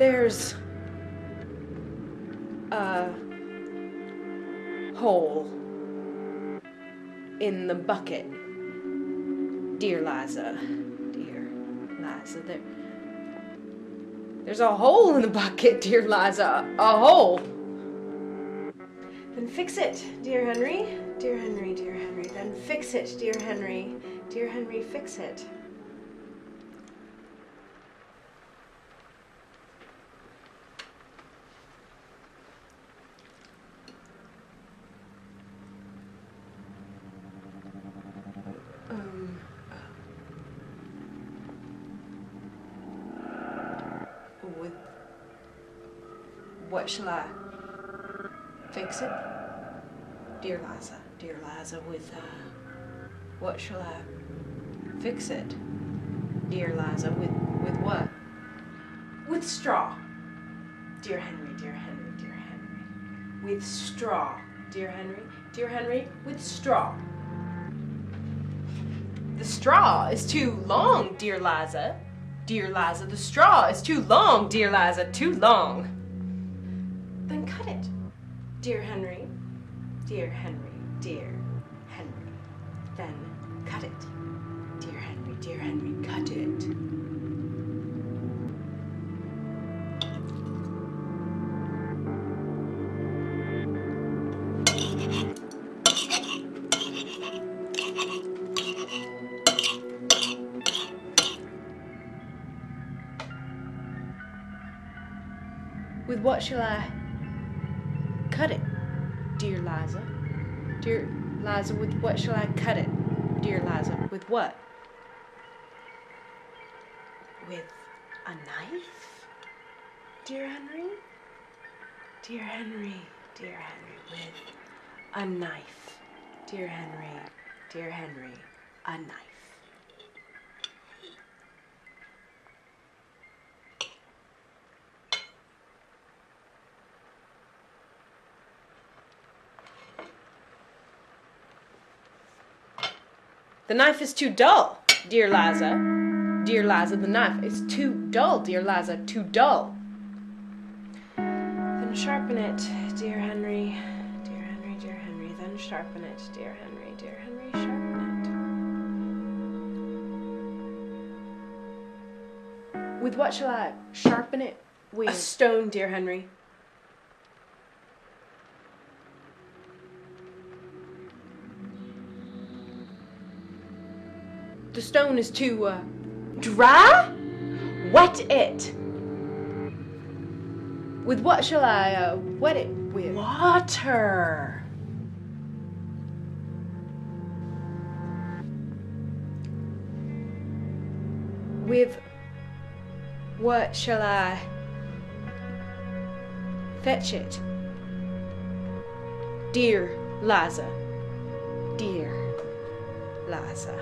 There's a hole in the bucket, dear Liza. Dear Liza, there's a hole in the bucket, dear Liza. A hole. Then fix it, dear Henry. Dear Henry, dear Henry. Then fix it, dear Henry. Dear Henry, fix it. With what shall I fix it? Dear Liza, with what shall I fix it? Dear Liza, with what? With straw. Dear Henry, dear Henry, dear Henry. With straw. Dear Henry, with straw. The straw is too long, dear Liza. Dear Liza, the straw is too long, dear Liza, too long. Then cut it, dear Henry. Dear Henry, dear Henry. Then cut it, dear Henry, cut it. With what shall I cut it, dear Liza? Dear Liza, with what shall I cut it? Dear Liza, with what? With a knife? Dear Henry? Dear Henry, dear Henry, with a knife. Dear Henry, a knife. The knife is too dull, dear Liza. Dear Liza, the knife is too dull, dear Liza, too dull. Then sharpen it, dear Henry. Dear Henry, dear Henry. Then sharpen it, dear Henry. Dear Henry, sharpen it. With what shall I sharpen it? With a stone, dear Henry. The stone is too, dry? Wet it. With what shall I, wet it with? Water. With what shall I fetch it? Dear Liza. Dear Liza.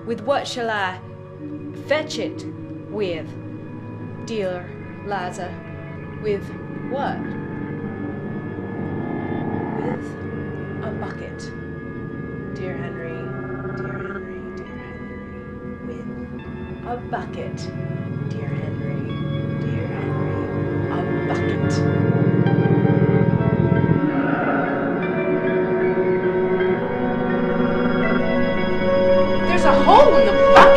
With what shall I fetch it with, dear Liza? With what? With a bucket, dear Henry, dear Henry, dear Henry. With a bucket, dear Henry, a bucket. There's a hole in the bucket.